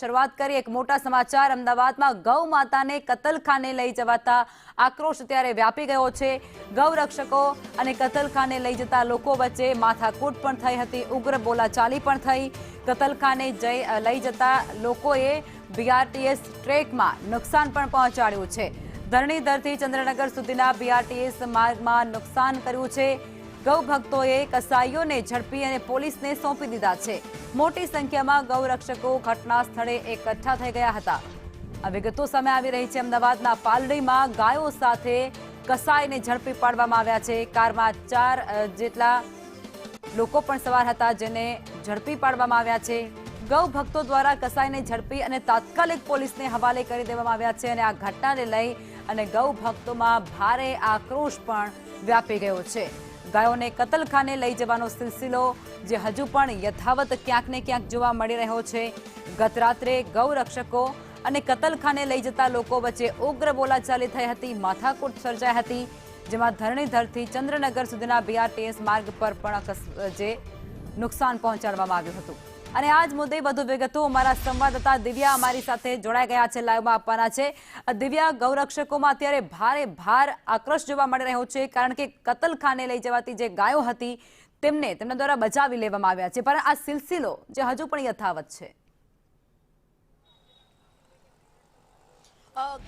શરૂઆત કરી એક મોટા સમાચાર। અમદાવાદમાં ગૌ માતાને કતલખાને લઈ જવાતા આક્રોશ ત્યારે વ્યાપી ગયો છે। ગૌરક્ષકો અને કતલખાને લઈ જતા લોકો વચ્ચે માથાકૂટ પણ થઈ હતી, ઉગ્ર બોલાચાલી પણ થઈ। કતલખાને લઈ જતા લોકોએ બીઆરટીએસ ટ્રેકમાં નુકસાન પણ પહોંચાડ્યું છે। ધરણીધરથી ચંદ્રનગર સુધીના બીઆરટીએસ માર્ગમાં નુકસાન કર્યું છે। ગૌ ભક્તોએ કસાઈઓને ઝડપી અને પોલીસને સોંપી દીધા છે। મોટી સંખ્યામાં ગૌરક્ષકો ઘટના સ્થળે એકઠા થઈ ગયા હતા। આ વિગતો સામે આવી રહી છે। અમદાવાદના પાલડીમાં ગાયો સાથે કસાઈને ઝડપી પાડવામાં આવ્યા છે। કારમાં 4 જેટલા લોકો પણ સવાર હતા, જેને ઝડપી પાડવામાં આવ્યા છે। ગૌ ભક્તો દ્વારા કસાઈને ઝડપી અને તાત્કાલિક પોલીસને હવાલે કરી દેવામાં આવ્યા છે અને આ ઘટનાને લઈ અને ગૌ ભક્તોમાં ભારે આક્રોશ પણ વ્યાપી ગયો છે। ગાયોને કતલખાને લઈ જવાનો સિલસિલો જે હજુ પણ યથાવત ક્યાંક ને ક્યાંક જોવા મળી રહ્યો છે। ગત રાત્રે ગૌરક્ષકો અને કતલખાને લઈ જતા લોકો વચ્ચે ઉગ્ર બોલાચાલી થઈ હતી, માથાકૂટ સર્જાઈ હતી, જેમાં ધરણીધરથી ચંદ્રનગર સુધીના બીઆરટીએસ માર્ગ પર પણ જે નુકસાન પહોંચાડવામાં આવ્યું હતું। અને આ જ મુદ્દે વધુ વિગતો અમારા સંવાદદાતા દિવ્યા અમારી સાથે જોડાઈ ગયા છે, લાઈવમાં આપવાના છે। દિવ્યા, ગૌરક્ષકોમાં અત્યારે ભાર આક્રોશ જોવા મળી રહ્યો છે, કારણ કે કતલખાને લઈ જવાતી જે ગાયો હતી તેમના દ્વારા બચાવી લેવામાં આવ્યા છે, પણ આ સિલસિલો જે હજુ પણ યથાવત છે।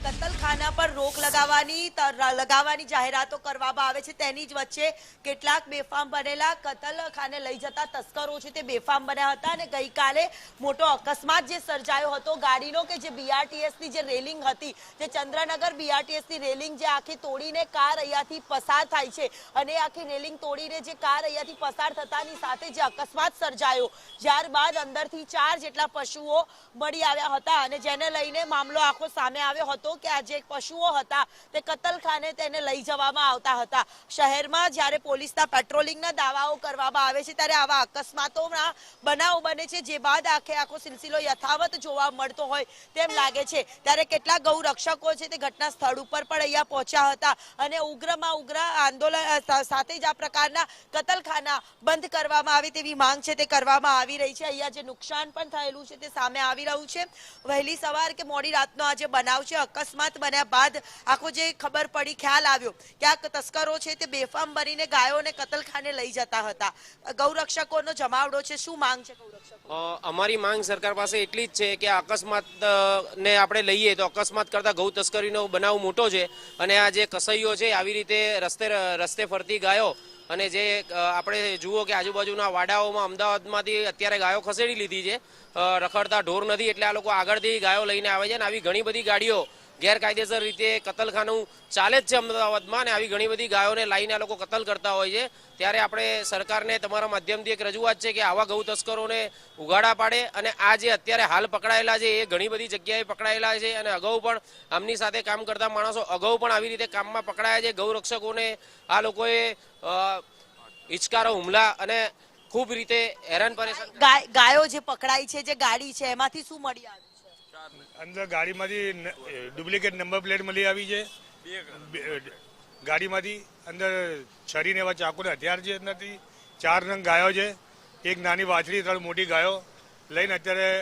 કતલખાના પર રોક લગાવવાની જાહેરાતો કરવામાં આવે છે, તેની જ વચ્ચે કેટલાક બેફામ બનેલા કતલખાને લઈ જતા તસ્કરો છે તે બેફામ બન્યા હતા અને ગઈકાલે મોટો અકસ્માત જે સર્જાયો હતો ગાડીનો, કે જે બીઆરટીએસની જે રેલિંગ હતી, જે ચંદ્રનગર બીઆરટીએસની રેલિંગ જે આખી તોડીને કાર અહીંયાથી પસાર થાય છે અને આખી રેલિંગ તોડીને જે કાર અહીંયાથી પસાર થતાની સાથે જે અકસ્માત સર્જાયો, ત્યારબાદ અંદરથી 4 જેટલા પશુઓ મળી આવ્યા હતા અને જેને લઈને મામલો આખો સામે આવ્યો હતો કે આ જે પશુઓ હતા તે કતલખાને તેને લઈ જવામાં આવતા હતા। શહેરમાં જ્યારે પોલીસના પેટ્રોલિંગના દાવાઓ કરવામાં આવે છે ત્યારે આવા અકસ્માતોના બનાવ બને છે, જે બાદ આખો સિલસિલો યથાવત જોવા મળતો હોય તેમ લાગે છે। ત્યારે કેટલાક ગૌરક્ષકો છે તે ઘટના સ્થળ ઉપર પણ અહીંયા પહોંચ્યા હતા અને ઉગ્રમાં ઉગ્ર આંદોલન સાથે જ આ પ્રકારના કતલખાના બંધ કરવામાં આવે તેવી માંગ છે તે કરવામાં આવી રહી છે। અહીંયા જે નુકસાન પણ થયેલું છે તે સામે આવી રહ્યું છે। વહેલી સવાર કે મોડી રાતનો આ જે બનાવ છે, અકસ્માત બન્યા બાદ આખો જે ખબર પડી, ખ્યાલ આવ્યો કે આ તસ્કરો છે તે બેફામ બનીને ગાયોને કતલખાને લઈ જતા હતા। ગૌરક્ષકોનો જમાવડો છે, શું માંગ છે ગૌરક્ષકો? અમારી માંગ સરકાર પાસે એટલી જ છે કે અકસ્માત ને આપણે લઈએ તો અકસ્માત કરતા ગૌ તસ્કરીનો બનાવ મોટો છે અને આ જે કસાઈઓ છે આવી રીતે રસ્તે ફરતી ગાયો, અને જે આપણે જુઓ કે આજુબાજુના વાડાઓમાં અમદાવાદમાંથી અત્યારે ગાયો ખસેડી લીધી છે, રખડતા ઢોર નથી એટલે આ લોકો આગળથી ગાયો લઈને આવે છે અને આવી ઘણી બધી ગાડીઓ ગેરકાયદેસર રીતે કતલખાનું ચાલે જ છે અમદાવાદમાં, અને આવી ઘણી બધી ગાયોને લાઈને આ લોકો કતલ કરતા હોય છે। ત્યારે આપણે સરકારને તમારા માધ્યમથી એક રજૂઆત છે કે આવા ગૌ તસ્કરોને ઉઘાડા પાડે અને આ જે અત્યારે હાલ પકડાયેલા છે એ ઘણી બધી જગ્યાએ પકડાયેલા છે અને અગાઉ પણ આમની સાથે કામ કરતા માણસો અગાઉ પણ આવી રીતે કામમાં પકડાયા છે। ગૌરક્ષકોને આ લોકોએ હિચકારો હુમલા અને ખૂબ રીતે હેરાન પરેશાન। ગાયો જે પકડાઈ છે, જે ગાડી છે, એમાંથી શું મળી આવ્યું છે? અંદર ગાડીમાંથી ડુપ્લિકેટ નંબર પ્લેટ મળી આવી છે, ગાડીમાંથી અંદર છરીને એવા ચાકુને હથિયાર છે અંદરથી, 4 નંગ ગાયો છે, એક નાની વાછડી, 3 મોટી ગાયો લઈને અત્યારે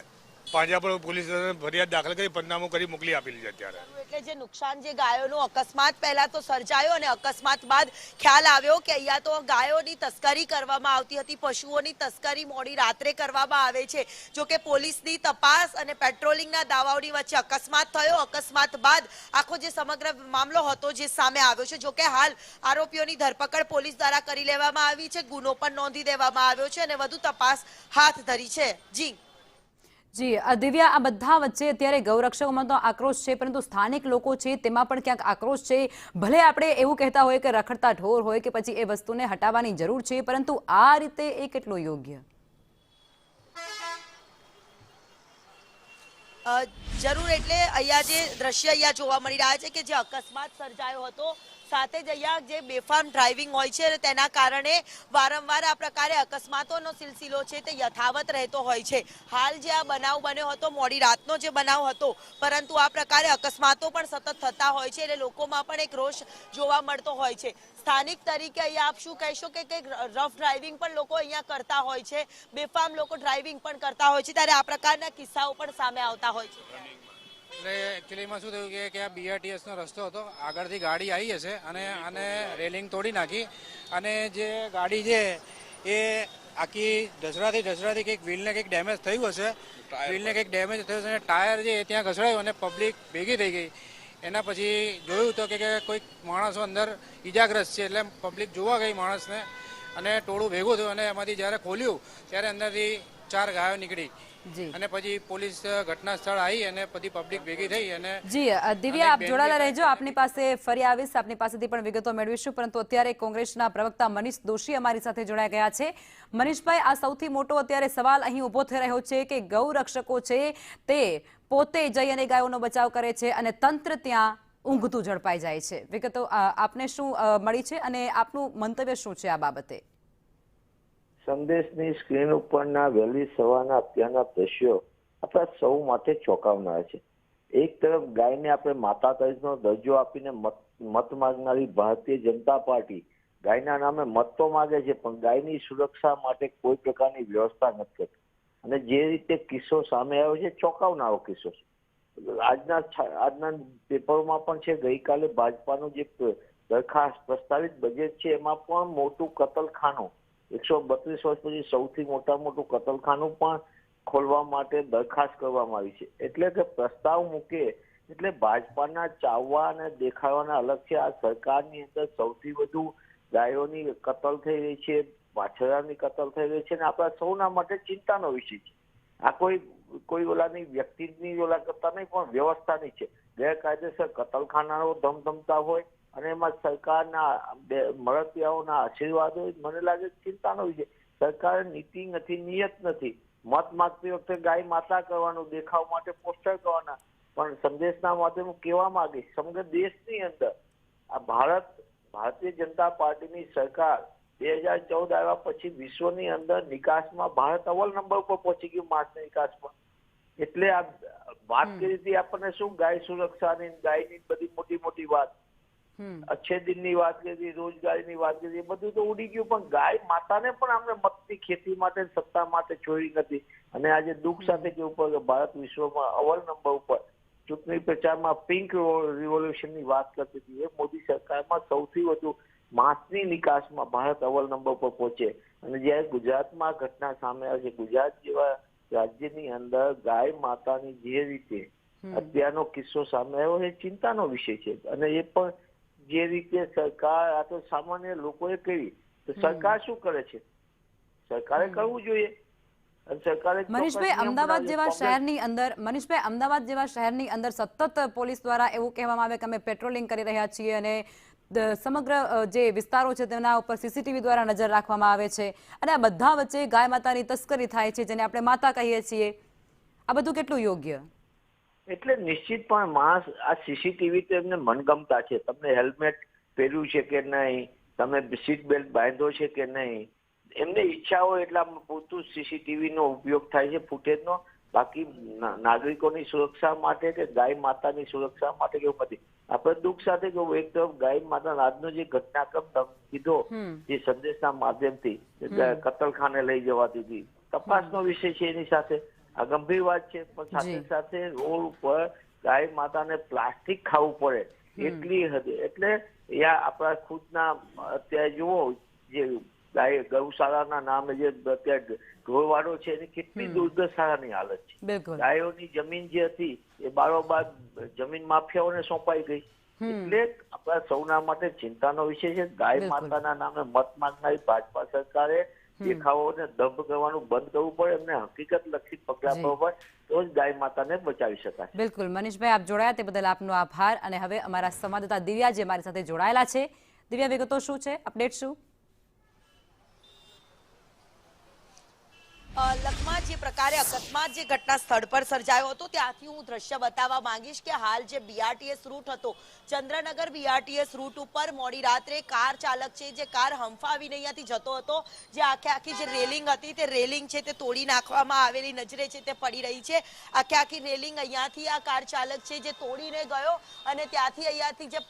પાંજરાપોળ પોલીસ સ્ટેશન ફરિયાદ દાખલ કરી પંચનામું કરી મોકલી આપેલી છે અત્યારે। એટલે જે નુકસાન જે ગાયોનો અકસ્માત પહેલા તો સર્જાયો અને અકસ્માત બાદ ખ્યાલ આવ્યો કે અહીંયા તો ગાયોની તસ્કરી કરવામાં આવતી હતી, પશુઓની તસ્કરી મોડી રાત્રે કરવામાં આવે છે। જો કે પોલીસની તપાસ અને પેટ્રોલિંગના દાવાઓની વચ્ચે અકસ્માત થયો, અકસ્માત બાદ આખો જે સમગ્ર મામલો હતો જે સામે આવ્યો છે। જો કે હાલ આરોપીઓની ધરપકડ પોલીસ દ્વારા કરી લેવામાં આવી છે, ગુનો પણ નોંધી દેવામાં આવ્યો છે અને વધુ તપાસ હાથ ધરી છે। જી દિવ્યા, આ બધા વચ્ચે અત્યારે ગૌરક્ષકોમાં તો આક્રોશ છે, પરંતુ સ્થાનિક લોકો છે તેમાં પણ ક્યાંક આક્રોશ છે। ભલે આપણે એવું કહેતા હોય કે રખડતા ઢોર હોય કે પછી એ વસ્તુને હટાવવાની જરૂર છે, પરંતુ આ રીતે એ કેટલું યોગ્ય? જરૂર, એટલે અહીંયા જે દ્રશ્ય અહીંયા જોવા મળી રહ્યા છે કે જે અકસ્માત સર્જાયો હતો સાથે જ અહીંયા જે બેફામ ડ્રાઇવિંગ હોય છે તેના કારણે વારંવાર આ પ્રકારે અકસ્માતોનો સિલસિલો છે તે યથાવત રહેતો હોય છે. હાલ જે આ બનાવ બન્યો હતો મોડી રાતનો જે બનાવ હતો, પરંતુ આ પ્રકારે અકસ્માતો પણ સતત થતા હોય છે એટલે લોકોમાં પણ એક રોષ જોવા મળતો હોય છે. સ્થાનિક તરીકે અહીંયા આપ શું કહેશો કે રફ ડ્રાઇવિંગ પણ લોકો અહીંયા કરતા હોય છે, બેફામ લોકો ડ્રાઇવિંગ પણ કરતા હોય છે, ત્યારે આ પ્રકારના કિસ્સાઓ પણ સામે આવતા હોય છે? એટલે એકચ્યુઅલીમાં શું થયું કે આ BRTSનો રસ્તો હતો, આગળથી ગાડી આવી હશે અને આને રેલિંગ તોડી નાખી અને જે ગાડી છે એ આખી ઢસડાથી કંઈક વ્હીલને કંઈક ડેમેજ થયું હશે, વ્હીલને કંઈક ડેમેજ થયું હશે અને ટાયર જે ત્યાં ઘસડાયું અને પબ્લિક ભેગી થઈ ગઈ. એના પછી જોયું તો કે કોઈક માણસો અંદર ઈજાગ્રસ્ત છે એટલે પબ્લિક જોવા ગઈ માણસને અને ટોળું ભેગું થયું અને એમાંથી જ્યારે ખોલ્યું ત્યારે અંદરથી 4 ગાયો નીકળી અને પછી પોલીસ ઘટના સ્થળ આવી અને બધી પબ્લિક ભેગી થઈ અને જી દિવ્યા, આપ જોડાયેલા રહેજો, આપની પાસે ફરી આવીશ, આપની પાસેથી પણ વિગતો મેળવીશું. પરંતુ અત્યારે કોંગ્રેસના પ્રવક્તા મનીષ દોશી અમારી સાથે જોડાઈ ગયા છે. મનીષભાઈ, આ સૌથી મોટો અત્યારે સવાલ અહીં ઉભો થઈ રહ્યો છે કે ગૌ રક્ષકો છે તે પોતે જઈ અને ગાયોનો બચાવ કરે છે અને તંત્ર ત્યાં ઊંઘતું ઝડપાઈ જાય છે. વિગતો આપને શું મળી છે અને આપનું મંતવ્ય શું છે આ બાબતે? સંદેશની સ્ક્રીન ઉપરના વહેલી સવારના અત્યારના દ્રશ્યો આપણા સૌ માટે ચોંકાવનારા છે. એક તરફ ગાયને આપણે માતા તરીકેનો દરજ્જો આપીને મત માંગનારી ભારતીય જનતા પાર્ટી ગાયના નામે મત તો માગે છે, પણ ગાયની સુરક્ષા માટે કોઈ પ્રકારની વ્યવસ્થા નથી કરતી. અને જે રીતે કિસ્સો સામે આવ્યો છે, ચોંકાવનારો કિસ્સો છે. આજના પેપરોમાં પણ છે. ગઈકાલે ભાજપાનું જે દરખાસ્ત પ્રસ્તાવિત બજેટ છે એમાં પણ મોટું કતલખાનું 132 વર્ષ પછી સૌથી મોટું કતલખાનું પણ ખોલવા માટે દરખાસ્ત કરવામાં આવી છે. એટલે કે પ્રસ્તાવ મૂકે એટલે ભાજપાના ચાવવા અને દેખાડવાના અલગ છે. આ સરકારની અંદર સૌથી વધુ ગાયોની કતલ થઈ રહી છે, વાછરડાની કતલ થઈ રહી છે અને આપણા સૌના માટે ચિંતાનો વિષય છે. આ કોઈ ઓલાની વ્યક્તિની ઓલા કરતા નહીં, પણ વ્યવસ્થાની છે. ગેરકાયદેસર કતલખાનાઓ ધમધમતા હોય અને એમાં સરકારના મળતિયાઓના આશીર્વાદ હોય, મને લાગે ચિંતાનો વિષય. સરકારે નીતિ નથી, નિયત નથી. મત માગતી વખતે ગાય માતા કરવાનું, દેખાવ માટે પોસ્ટર કરવાના, પણ સંદેશના માધ્યમ કહેવા માંગીશ સમગ્ર દેશની અંદર આ ભારતીય જનતા પાર્ટીની સરકાર 2014 આવ્યા પછી વિશ્વની અંદર નિકાસમાં ભારત અવ્વલ નંબર ઉપર પહોંચી ગયું, માંસની નિકાસમાં. એટલે આ વાત કરી હતી આપણને શું ગાય સુરક્ષાની, ગાયની બધી મોટી વાત, અચ્છે દિનની વાત કરી, રોજગારીની વાત કરી, બધું તો ઉડી ગયું. પણ ગાય માતાને પણ આપણે મતની ખેતી માટે, સત્તા માટે છોડી નથી. અને આજે દુઃખ સાથે કેવું પડે કે ભારત વિશ્વમાં અવ્વલ નંબર ઉપર ચૂંટણી પ્રચારમાં પિંક રિવોલ્યુશનની વાત કરતી હતી. એ મોદી સરકારમાં સૌથી વધુ માંસની નિકાસમાં ભારત અવ્વલ નંબર પર પહોંચે. અને જ્યારે ગુજરાતમાં ઘટના સામે આવે છે, ગુજરાત જેવા રાજ્યની અંદર ગાય માતાની જે રીતે અત્યારનો કિસ્સો સામે આવ્યો એ ચિંતાનો વિષય છે. અને એ પણ જે રીતે સરકાર, આ તો સામાન્ય લોકોએ કરી, તો સરકાર શું કરે છે? સરકારે કરવું જોઈએ. મનીષભાઈ, અમદાવાદ જેવા શહેરની અંદર સતત પોલીસ દ્વારા એવું કહેવામાં આવે કે અમે પેટ્રોલિંગ કરી રહ્યા છીએ અને સમગ્ર જે વિસ્તારો છે તેના ઉપર CCTV દ્વારા નજર રાખવામાં આવે છે અને આ બધા વચ્ચે ગાય માતાની તસ્કરી થાય છે, જેને આપણે માતા કહીએ છીએ. આ બધું કેટલું યોગ્ય? એટલે નિશ્ચિતપણે માણસ આ CCTV તો એમને મનગમતા છે. તમને હેલ્મેટ પહેર્યું છે કે નહીં, તમે સીટ બેલ્ટ બાંધ્યો છે કે નહીં, એમને ઈચ્છા હોય એટલા પૂરતું CCTV નો ઉપયોગ થાય છે, ફૂટેજનો. બાકી નાગરિકોની સુરક્ષા માટે કે ગાય માતાની સુરક્ષા માટે કેવું નથી. આપણે દુઃખ સાથે કહું, એક તરફ ગાય માતા આજનો જે ઘટનાક્રમ કીધો જે સંદેશના માધ્યમથી કતલખાને લઈ જવાતી હતી, તપાસનો વિષય છે. એની સાથે આ ગંભીર વાત છે, પણ સાથે સાથે રોડ ઉપર ગાય માતાને પ્લાસ્ટિક ખાવું પડે એટલી હદે. એટલે આપણા ખુદના અત્યારે જુઓ જે ગાય ગૌશાળાના નામે જે અત્યારે ઢોરવાડો છે એની કેટલી દુર્દશાની હાલત છે. ગાયોની જમીન જે હતી એ બારોબાર જમીન માફિયાઓને સોંપાઈ ગઈ. એટલે આપણા સૌના માટે ચિંતાનો વિષય છે. ગાય માતાના નામે મત માંગનારી ભાજપા સરકારે દેખાવોને દંભ કરવાનું બંધ કરવું પડે, એમને હકીકત લક્ષી પગલા ભરવા પડે, તો જ ગાય માતાને બચાવી શકાય. બિલકુલ મનીષભાઈ, આપ જોડાયા તે બદલ આપનો આભાર. અને હવે અમારા સંવાદદાતા દિવ્યા જે મારી સાથે જોડાયેલા છે, દિવ્યા વિગતો શું છે, અપડેટ શું? અમદાવાદમાં જે પ્રકારે અકસ્માત જે ઘટના સ્થળ પર સર્જાયો હતો ત્યાંથી હું દ્રશ્ય બતાવવા માંગીશ કે હાલ જે બીઆરટીએસ રૂટ હતો ચંદ્રનગર બીઆરટીએસ રૂટ ઉપર મોડી રાત્રે કાર ચાલક છે જે કાર હંફાવીને અહીંયાથી જતો હતો, જે આખી જે રેલિંગ હતી તે રેલિંગ છે તે તોડી નાખવામાં આવેલી નજરે છે તે પડી રહી છે. આખી રેલિંગ અહીંયાથી આ કાર ચાલક છે જે તોડીને ગયો અને ત્યાંથી અહીંયાથી જે